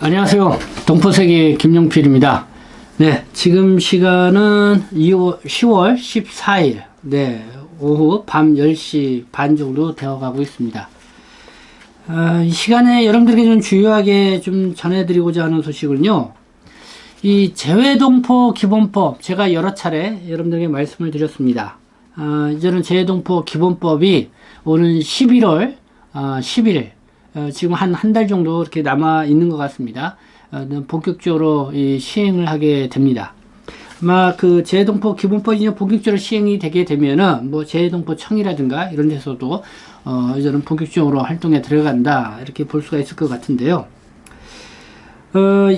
안녕하세요. 동포세계 김용필입니다. 네, 지금 시간은 10월 14일, 네, 오후 밤 10시 반 정도 되어가고 있습니다. 이 시간에 여러분들에게 좀 주요하게 좀 전해드리고자 하는 소식은요, 이 재외동포 기본법, 제가 여러 차례 여러분들에게 말씀을 드렸습니다. 이제는 재외동포 기본법이 오는 11월 10일, 지금 한 달 정도 이렇게 남아 있는 것 같습니다. 본격적으로 시행을 하게 됩니다. 아마 그 재외동포 기본법이 본격적으로 시행이 되게 되면은 뭐 재외동포청이라든가 이런 데서도 이제는 본격적으로 활동에 들어간다 이렇게 볼 수가 있을 것 같은데요.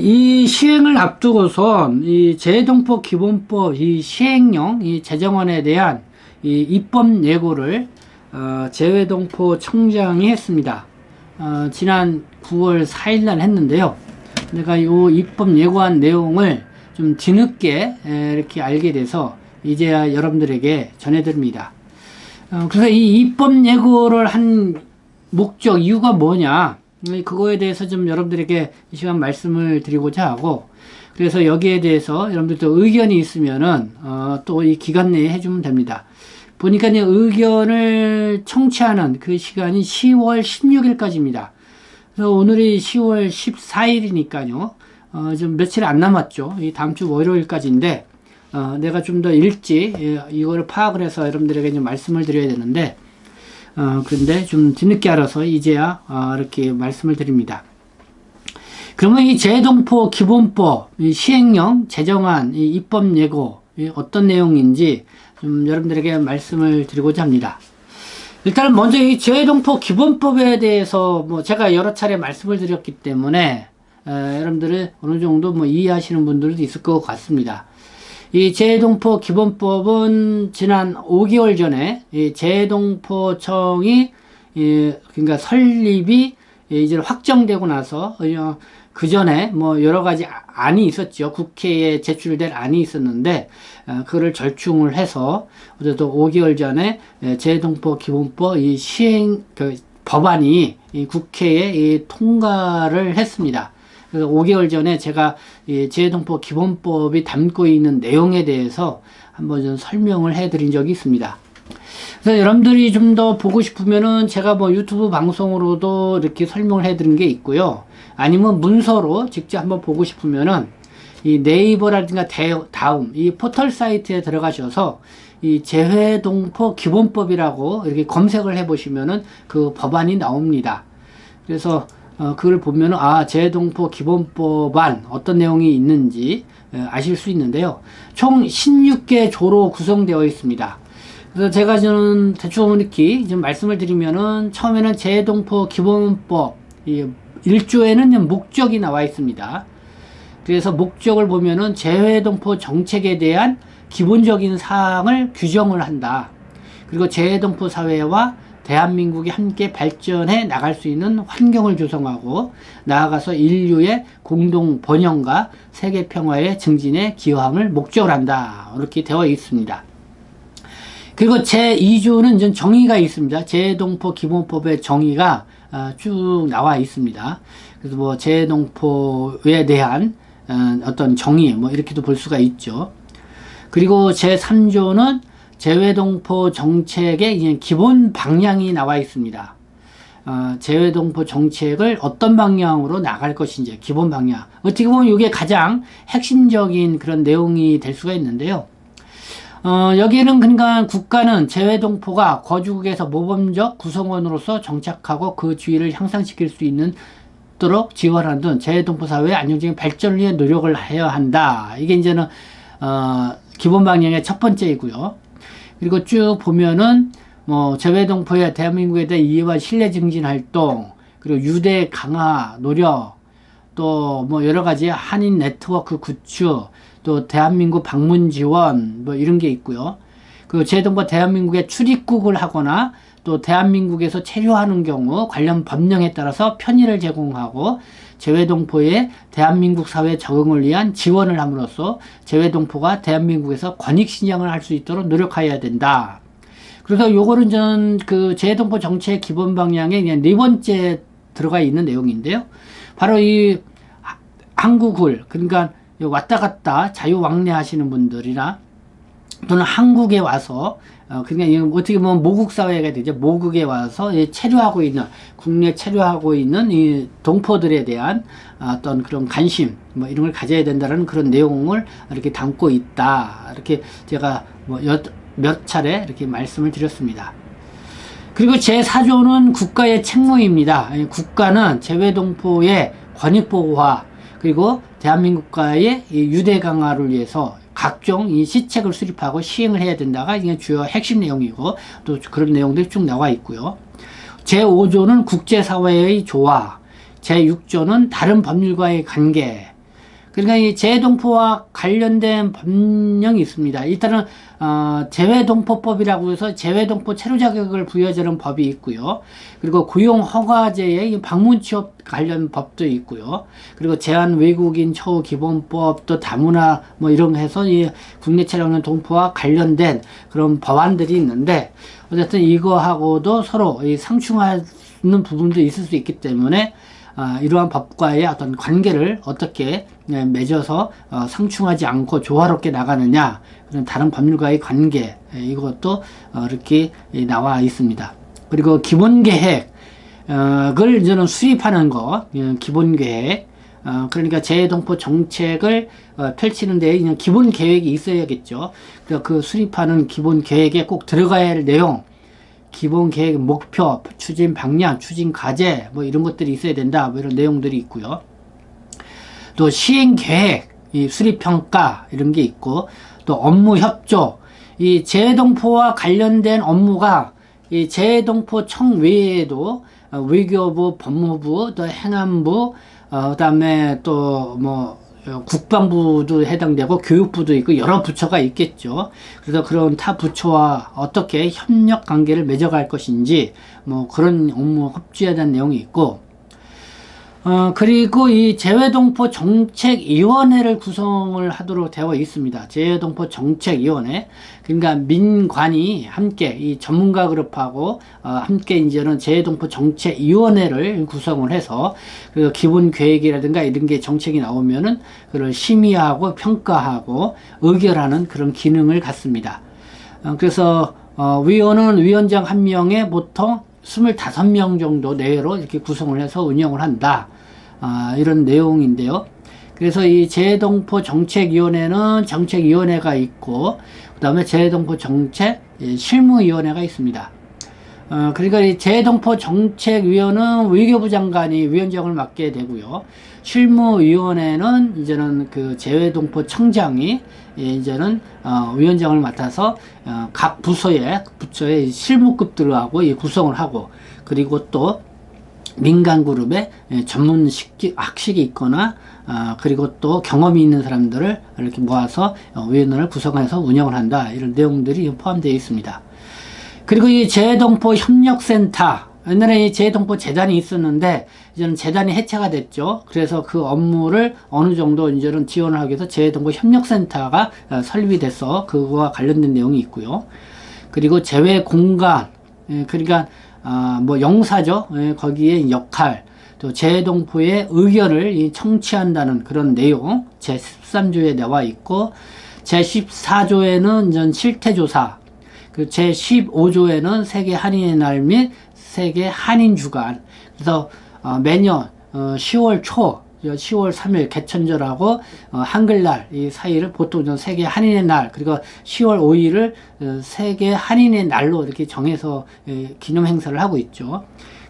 이 시행을 앞두고선 이 재외동포 기본법 이 시행령 이 제정안에 대한 이 입법 예고를 재외동포 청장이 했습니다. 지난 9월 4일 날 했는데요. 내가 이 입법 예고한 내용을 좀 뒤늦게 이렇게 알게 돼서 이제야 여러분들에게 전해드립니다. 그래서 이 입법 예고를 한 목적, 이유가 뭐냐, 그거에 대해서 좀 여러분들에게 이 시간 말씀을 드리고자 하고, 그래서 여기에 대해서 여러분들도 의견이 있으면은 또 이 기간 내에 해주면 됩니다. 보니까 의견을 청취하는 그 시간이 10월 16일까지입니다. 그래서 오늘이 10월 14일이니까요. 좀 며칠 안 남았죠. 이 다음 주 월요일까지인데, 내가 좀 더 일찍 이거를 파악을 해서 여러분들에게 좀 말씀을 드려야 되는데, 그런데 좀 뒤늦게 알아서 이제야 이렇게 말씀을 드립니다. 그러면 이 재외동포 기본법, 이 시행령, 제정안, 이 입법 예고, 어떤 내용인지 좀 여러분들에게 말씀을 드리고자 합니다. 일단 먼저 이 재외동포 기본법에 대해서 뭐 제가 여러 차례 말씀을 드렸기 때문에 여러분들은 어느 정도 뭐 이해하시는 분들도 있을 것 같습니다. 이 재외동포 기본법은 지난 5개월 전에 이 재외동포청이 그러니까 설립이 이제 확정되고 나서 그 전에 뭐 여러 가지 안이 있었죠. 국회에 제출될 안이 있었는데 그거를 절충을 해서 어제도 5개월 전에 재외동포 기본법 이 시행 그 법안이 이 국회에 이 통과를 했습니다. 그래서 5개월 전에 제가 이 재외동포 기본법이 담고 있는 내용에 대해서 한번 좀 설명을 해드린 적이 있습니다. 그래서 여러분들이 좀 더 보고 싶으면은 제가 뭐 유튜브 방송으로도 이렇게 설명을 해드린 게 있고요. 아니면 문서로 직접 한번 보고 싶으면은 이 네이버라든가 다음 이 포털 사이트에 들어가셔서 이 재외동포 기본법이라고 이렇게 검색을 해 보시면은 그 법안이 나옵니다. 그래서 그걸 보면은 재외동포 기본법안 어떤 내용이 있는지 아실 수 있는데요. 총 16개 조로 구성되어 있습니다. 그래서 제가 저는 대충 이렇게 좀 말씀을 드리면은 처음에는 재외동포 기본법 1조에는 목적이 나와 있습니다. 그래서 목적을 보면은 재외동포 정책에 대한 기본적인 사항을 규정을 한다. 그리고 재외동포 사회와 대한민국이 함께 발전해 나갈 수 있는 환경을 조성하고 나아가서 인류의 공동 번영과 세계 평화의 증진에 기여함을 목적으로 한다. 이렇게 되어 있습니다. 그리고 제2조는 좀 정의가 있습니다. 재외동포 기본법의 정의가 쭉 나와 있습니다. 그래서 뭐 재외동포에 대한 어떤 정의 뭐 이렇게도 볼 수가 있죠. 그리고 제3조는 재외동포 정책의 기본 방향이 나와 있습니다. 재외동포 정책을 어떤 방향으로 나갈 것인지 기본 방향. 어떻게 보면 이게 가장 핵심적인 그런 내용이 될 수가 있는데요. 여기에는 그러니까 국가는 재외동포가 거주국에서 모범적 구성원으로서 정착하고 그 주의를 향상시킬 수 있도록 지원하는 등 재외동포 사회의 안정적인 발전을 위해 노력을 해야 한다. 이게 이제는 기본 방향의 첫 번째이고요. 그리고 쭉 보면은 뭐 재외동포의 대한민국에 대한 이해와 신뢰 증진 활동, 그리고 유대 강화 노력, 또 뭐 여러 가지 한인 네트워크 구축, 또 대한민국 방문 지원 뭐 이런 게 있고요. 그 재외동포 대한민국에 출입국을 하거나 또 대한민국에서 체류하는 경우 관련 법령에 따라서 편의를 제공하고 재외동포의 대한민국 사회 적응을 위한 지원을 함으로써 재외동포가 대한민국에서 권익신장을 할 수 있도록 노력해야 된다. 그래서 요거는 저는 그 재외동포 정책 기본 방향에 그냥 네 번째 들어가 있는 내용인데요. 바로 이 한국을, 그러니까 왔다 갔다 자유왕래 하시는 분들이나 또는 한국에 와서 그러니까 어떻게 보면 모국 사회가 되죠. 모국에 와서 체류하고 있는, 국내 체류하고 있는 이 동포들에 대한 어떤 그런 관심 뭐 이런 걸 가져야 된다는 그런 내용을 이렇게 담고 있다. 이렇게 제가 뭐 몇 차례 이렇게 말씀을 드렸습니다. 그리고 제4조는 국가의 책무입니다. 국가는 재외동포의 권익보호화, 그리고 대한민국과의 유대 강화를 위해서 각종 이 시책을 수립하고 시행을 해야 된다가 이게 주요 핵심 내용이고, 또 그런 내용들이 쭉 나와 있고요. 제5조는 국제사회의 조화, 제6조는 다른 법률과의 관계. 그러니까 이 재외동포와 관련된 법령이 있습니다. 일단은 재외동포법이라고 해서 재외동포 체류 자격을 부여하는 법이 있고요. 그리고 고용허가제의 방문취업 관련 법도 있고요. 그리고 제한외국인 처우기본법, 또 다문화 뭐 이런 거 해서 이 국내 체류하는 동포와 관련된 그런 법안들이 있는데, 어쨌든 이거하고도 서로 상충하는 부분도 있을 수 있기 때문에 이러한 법과의 어떤 관계를 어떻게 맺어서 상충하지 않고 조화롭게 나가느냐, 그런 다른 법률과의 관계, 이것도 이렇게 나와 있습니다. 그리고 기본계획을 저는 수립하는 거, 기본계획, 그러니까 재외동포 정책을 펼치는 데 기본 계획이 있어야겠죠. 그래서 그 수립하는 기본 계획에 꼭 들어가야 할 내용, 기본 계획, 목표, 추진 방향, 추진 과제, 뭐 이런 것들이 있어야 된다, 뭐 이런 내용들이 있고요. 또 시행 계획, 이 수립 평가 이런 게 있고, 또 업무 협조, 이 재외동포와 관련된 업무가 이 재외동포청 외에도 외교부, 법무부, 또 행안부, 그다음에 또 뭐 국방부도 해당되고 교육부도 있고 여러 부처가 있겠죠. 그래서 그런 타 부처와 어떻게 협력 관계를 맺어갈 것인지 뭐 그런 업무 협조에 대한 내용이 있고, 그리고 이 재외동포 정책위원회를 구성을 하도록 되어 있습니다. 재외동포 정책위원회. 그러니까 민관이 함께 이 전문가 그룹하고 함께 이제는 재외동포 정책위원회를 구성을 해서 그 기본 계획이라든가 이런 게 정책이 나오면은 그걸 심의하고 평가하고 의결하는 그런 기능을 갖습니다. 그래서 위원은 위원장 한 명에 보통 25명 정도 내외로 이렇게 구성을 해서 운영을 한다. 이런 내용인데요. 그래서 이 재외동포 정책위원회는 정책위원회가 있고, 그 다음에 재외동포 정책 실무위원회가 있습니다. 그러니까 이 재외동포 정책위원은 외교부 장관이 위원장을 맡게 되고요. 실무위원회는 이제는 그 재외동포 청장이 이제는 위원장을 맡아서 각 부처의 실무급들하고 구성을 하고, 그리고 또 민간 그룹에 전문 학식이 있거나 그리고 또 경험이 있는 사람들을 이렇게 모아서 위원회를 구성해서 운영을 한다, 이런 내용들이 포함되어 있습니다. 그리고 이 재외동포 협력센터, 옛날에 이 재외동포 재단이 있었는데 이제는 재단이 해체가 됐죠. 그래서 그 업무를 어느 정도 이제는 지원을 하기 위해서 재외동포 협력센터가 설립이 돼서 그거와 관련된 내용이 있고요. 그리고 재외공간, 그러니까 뭐 영사죠. 거기에 역할, 또 재외동포의 의견을 청취한다는 그런 내용 제13조에 나와 있고, 제14조에는 이제 실태조사, 그 제15조에는 세계 한인의 날 및 세계 한인 주간. 그래서 매년 10월 초, 10월 3일 개천절하고 한글날 이 사이를 보통 세계 한인의 날, 그리고 10월 5일을 세계 한인의 날로 이렇게 정해서 기념 행사를 하고 있죠.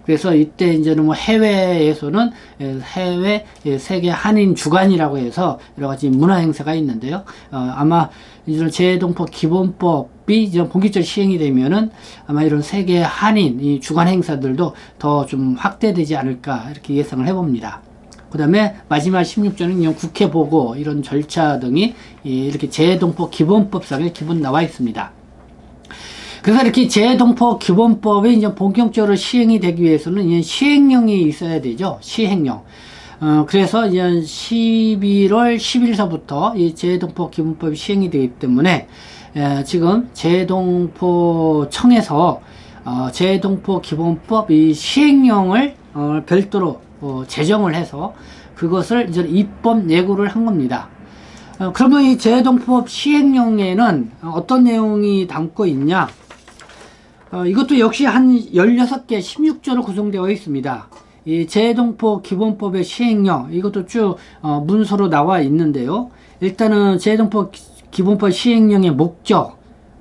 그래서 이때 이제는 뭐 해외에서는 해외 세계 한인 주간이라고 해서 여러 가지 문화 행사가 있는데요. 아마 이런 재외동포 기본법이 이제 본격적으로 시행이 되면은 아마 이런 세계 한인 이 주간 행사들도 더 좀 확대되지 않을까, 이렇게 예상을 해봅니다. 그 다음에 마지막 16조는 국회 보고 이런 절차 등이 이렇게 재외동포 기본법상에 기본 나와 있습니다. 그래서 이렇게 재외동포 기본법이 이제 본격적으로 시행이 되기 위해서는 이제 시행령이 있어야 되죠. 시행령. 그래서 이제 11월 10일서부터 이 재외동포 기본법이 시행이 되기 때문에 지금 재외동포청에서 재외동포 기본법 이 시행령을 별도로 제정을 해서 그 그것을 이제 입법 예고를 한 겁니다. 그러면 이 재외동법 시행령에는 어떤 내용이 담고 있냐? 이것도 역시 한 16개, 16조로 구성되어 있습니다. 이 재외동법 기본법의 시행령, 이것도 쭉 문서로 나와 있는데요. 일단은 재외동법 기본법 시행령의 목적,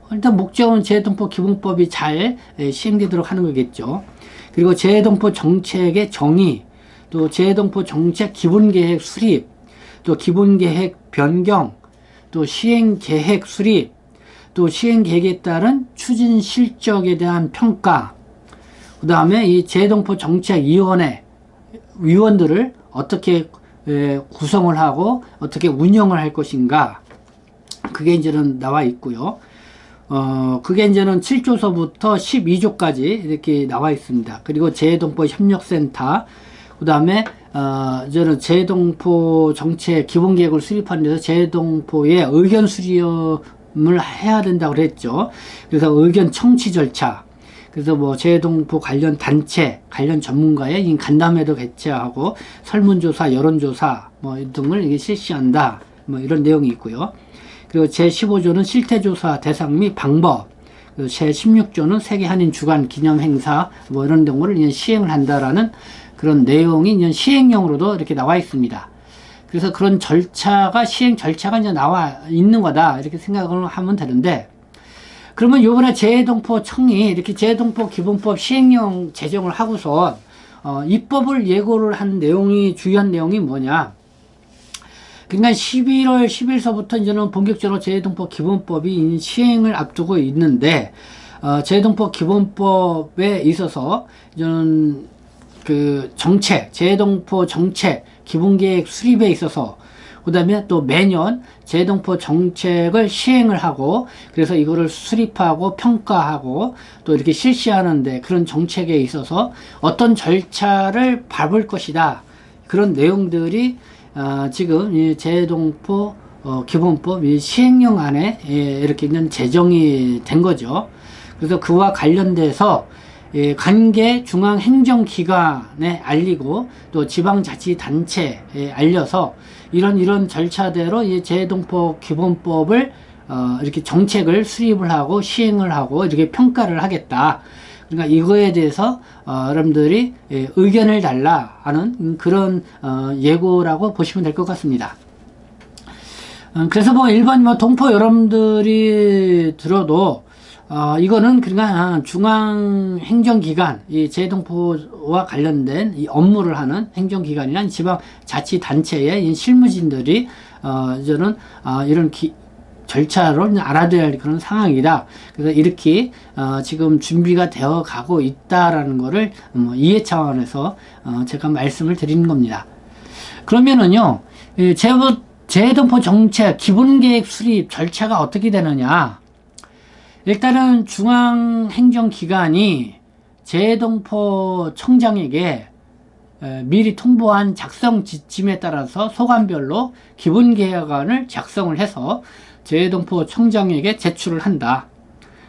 일단 목적은 재외동법 기본법이 잘 시행되도록 하는 거겠죠. 그리고 재외동법 정책의 정의, 또 재외동법 정책 기본계획 수립, 또 기본계획 변경, 또 시행계획 수립, 또 시행계획에 따른 추진 실적에 대한 평가, 그 다음에 이 재외동법 정책위원회 위원들을 어떻게 구성을 하고 어떻게 운영을 할 것인가, 그게 이제는 나와 있고요. 그게 이제는 7조서부터 12조까지 이렇게 나와 있습니다. 그리고 재외동법 협력센터, 그 다음에 저는 재외동법 정책 기본계획을 수립하는 데서 재외동법의 의견 수렴을 해야 된다고 그랬죠. 그래서 의견 청취 절차, 그래서 뭐 재외동법 관련 단체, 관련 전문가의 간담회도 개최하고 설문조사, 여론조사 뭐 등을 이게 실시한다, 뭐 이런 내용이 있고요. 그리고 제15조는 실태조사 대상 및 방법, 제16조는 세계 한인 주간 기념 행사 뭐 이런 경우를 이제 시행을 한다라는 그런 내용이 이제 시행령으로도 이렇게 나와 있습니다. 그래서 그런 절차가, 시행 절차가 이제 나와 있는 거다, 이렇게 생각을 하면 되는데, 그러면 요번에 재외동포청이 이렇게 재외동법 기본법 시행령 제정을 하고서 입법을 예고를 한 내용이, 주요한 내용이 뭐냐? 그러니까 11월 10일서부터 이제는 본격적으로 재외동법 기본법이 시행을 앞두고 있는데, 재외동법 기본법에 있어서 이제는 그 정책, 재외동법 정책 기본계획 수립에 있어서, 그 다음에 또 매년 재외동법 정책을 시행을 하고, 그래서 이거를 수립하고 평가하고 또 이렇게 실시하는데, 그런 정책에 있어서 어떤 절차를 밟을 것이다, 그런 내용들이 지금 이 재외동법 기본법 이 시행령 안에 이렇게 있는 제정이 된 거죠. 그래서 그와 관련돼서 관계 중앙행정기관에 알리고 또 지방자치단체에 알려서 이런 절차대로 이 재외동법 기본법을 이렇게 정책을 수립을 하고 시행을 하고 이렇게 평가를 하겠다. 그러니까 이거에 대해서 여러분들이 의견을 달라 하는 그런 예고라고 보시면 될 것 같습니다. 그래서 뭐 일반 뭐 동포 여러분들이 들어도 이거는 그러니까 중앙행정기관, 이 재외동포와 관련된 이 업무를 하는 행정기관이나 지방자치단체의 이 실무진들이 저는 이런 절차를 알아둬야 할 그런 상황이다. 그래서 이렇게 지금 준비가 되어 가고 있다라는 거를 이해 차원에서 제가 말씀을 드리는 겁니다. 그러면은요, 재외동포 정책 기본계획 수립 절차가 어떻게 되느냐? 일단은 중앙행정기관이 재외동포 청장에게 미리 통보한 작성 지침에 따라서 소관별로 기본계획안을 작성을 해서 재외동포 청장에게 제출을 한다.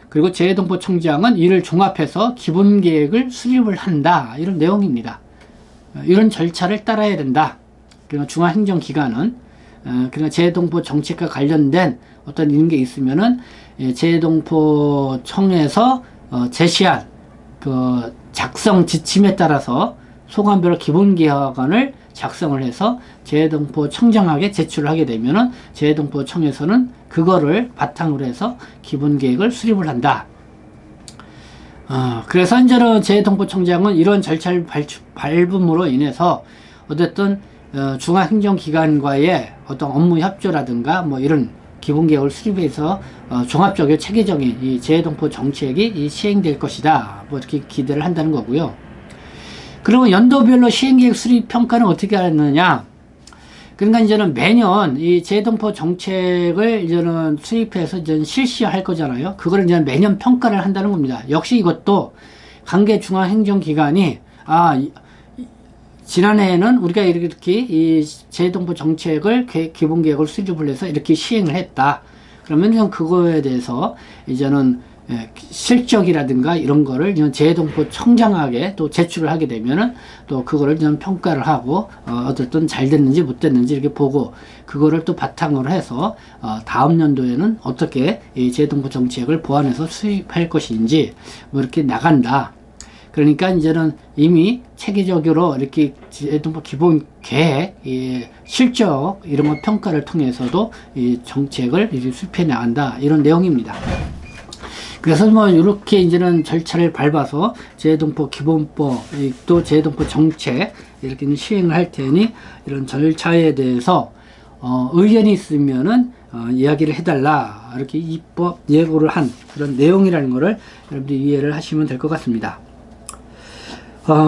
그리고 재외동포 청장은 이를 종합해서 기본계획을 수립을 한다, 이런 내용입니다. 이런 절차를 따라야 된다. 그리고 중앙행정기관은 그러니까 재외동포 정책과 관련된 어떤 이런 게 있으면은 재외동포청에서 제시한 그 작성 지침에 따라서 소관별 기본계획안을 작성을 해서 재외동포 청장에게 제출을 하게 되면은 재외동포청에서는 그거를 바탕으로 해서 기본계획을 수립을 한다. 그래서 이제는 재외동포 청장은 이런 절차를 밟음으로 인해서 어쨌든 중앙행정기관과의 어떤 업무 협조라든가 뭐 이런 기본계획을 수립해서 종합적이고 체계적인 이 재외동포 정책이 시행될 것이다, 뭐 이렇게 기대를 한다는 거고요. 그리고 연도별로 시행계획 수립 평가는 어떻게 하느냐? 그러니까 이제는 매년 이 재외동포 정책을 이제는 수립해서 이제 실시할 거잖아요. 그걸 이제 매년 평가를 한다는 겁니다. 역시 이것도 관계 중앙행정기관이 지난해에는 우리가 이렇게 이 재외동포 정책을 기본계획을 수립을 해서 이렇게 시행을 했다. 그러면 그거에 대해서 이제는 실적이라든가 이런 거를 재해동포 청장에게 또 제출을 하게 되면은 또 그거를 좀 평가를 하고 어쨌든 잘 됐는지 못 됐는지 이렇게 보고 그거를 또 바탕으로 해서 다음 연도에는 어떻게 이 재해동포 정책을 보완해서 수립할 것인지 뭐 이렇게 나간다. 그러니까 이제는 이미 체계적으로 이렇게 재해동포 기본 계획, 실적 이런 거 평가를 통해서도 이 정책을 이제 수립해 나간다 이런 내용입니다. 그래서 뭐 이렇게 이제는 절차를 밟아서 재해동포 기본법 또 재해동포 정책 이렇게 시행을 할 테니 이런 절차에 대해서 의견이 있으면은 이야기를 해달라 이렇게 입법 예고를 한 그런 내용이라는 것을 여러분들이 이해를 하시면 될 것 같습니다.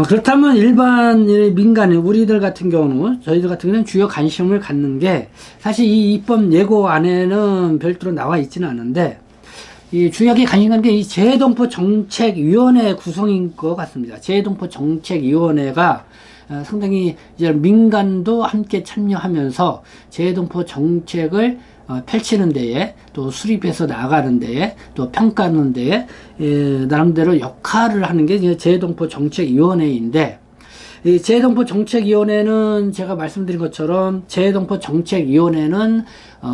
그렇다면 일반 민간인 우리들 같은 경우는 저희들 같은 경우는 주요 관심을 갖는 게 사실 이 입법 예고 안에는 별도로 나와 있지는 않은데 이 주요하게 관심 갖는 게 이 재해동포 정책위원회 구성인 것 같습니다. 재해동포 정책위원회가 상당히 이제 민간도 함께 참여하면서 재해동포 정책을 펼치는 데에 또 수립해서 나가는 데에 또 평가하는 데에 나름대로 역할을 하는 게 재해동포 정책위원회인데 이 재해동포 정책위원회는 제가 말씀드린 것처럼 재해동포 정책위원회는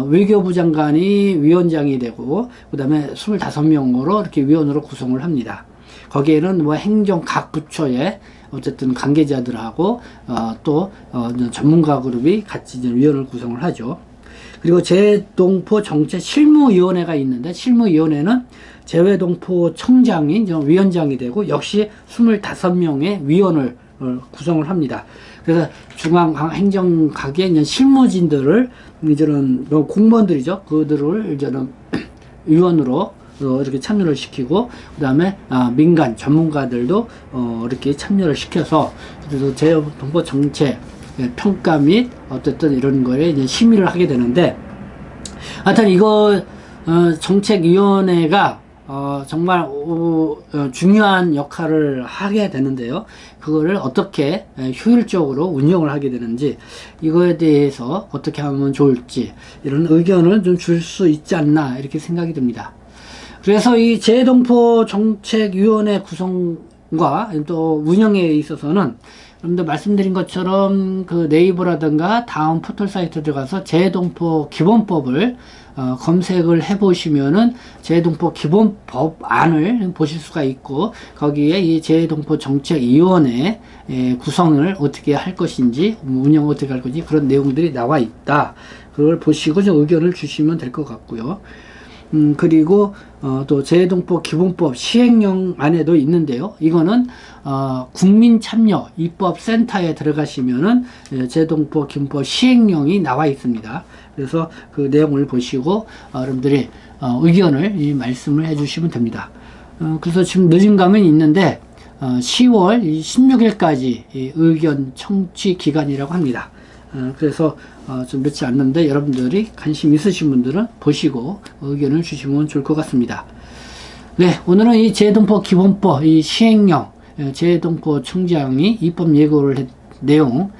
외교부 장관이 위원장이 되고 그 다음에 25명으로 이렇게 위원으로 구성을 합니다. 거기에는 뭐 행정 각 부처의 어쨌든 관계자들하고 또 전문가 그룹이 같이 이제 위원을 구성을 하죠. 그리고 재해동포 정책 실무위원회가 있는데 실무위원회는 재해동포 청장이 위원장이 되고 역시 25명의 위원을 구성을 합니다. 그래서 중앙행정각의 실무진들을 이제는 공무원들이죠. 그들을 이제는 위원으로 이렇게 참여를 시키고 그 다음에 민간 전문가들도 이렇게 참여를 시켜서 그래서 재해동포 정책 평가 및 어쨌든 이런 거에 이제 심의를 하게 되는데 하여튼 이거 정책위원회가 정말 중요한 역할을 하게 되는데요. 그거를 어떻게 효율적으로 운영을 하게 되는지 이거에 대해서 어떻게 하면 좋을지 이런 의견을 좀 줄 수 있지 않나 이렇게 생각이 듭니다. 그래서 이 재해동포 정책위원회 구성과 또 운영에 있어서는 여러분들 말씀드린 것처럼 그 네이버라든가 다음 포털 사이트 들어가서 재해동포 기본법을 검색을 해 보시면은 재해동포 기본법 안을 보실 수가 있고 거기에 이 재해동포 정책위원회 구성을 어떻게 할 것인지 운영을 어떻게 할 건지 그런 내용들이 나와 있다. 그걸 보시고 좀 의견을 주시면 될 것 같고요. 그리고 또 재해동포 기본법 시행령 안에도 있는데요. 이거는 국민참여 입법센터에 들어가시면은 재해동포 기본법 시행령이 나와 있습니다. 그래서 그 내용을 보시고 여러분들이 의견을 말씀을 해주시면 됩니다. 그래서 지금 늦은 감은 있는데 10월 16일까지 의견 청취 기간이라고 합니다. 그래서 좀 늦지 않는데 여러분들이 관심 있으신 분들은 보시고 의견을 주시면 좋을 것 같습니다. 네, 오늘은 이 재해동포 기본법 이 시행령 재해동포 청장이 입법 예고를 한 내용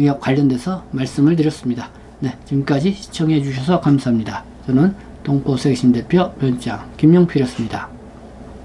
이와 관련돼서 말씀을 드렸습니다. 네, 지금까지 시청해 주셔서 감사합니다. 저는 동포세계신 대표 위원장 김용필이었습니다.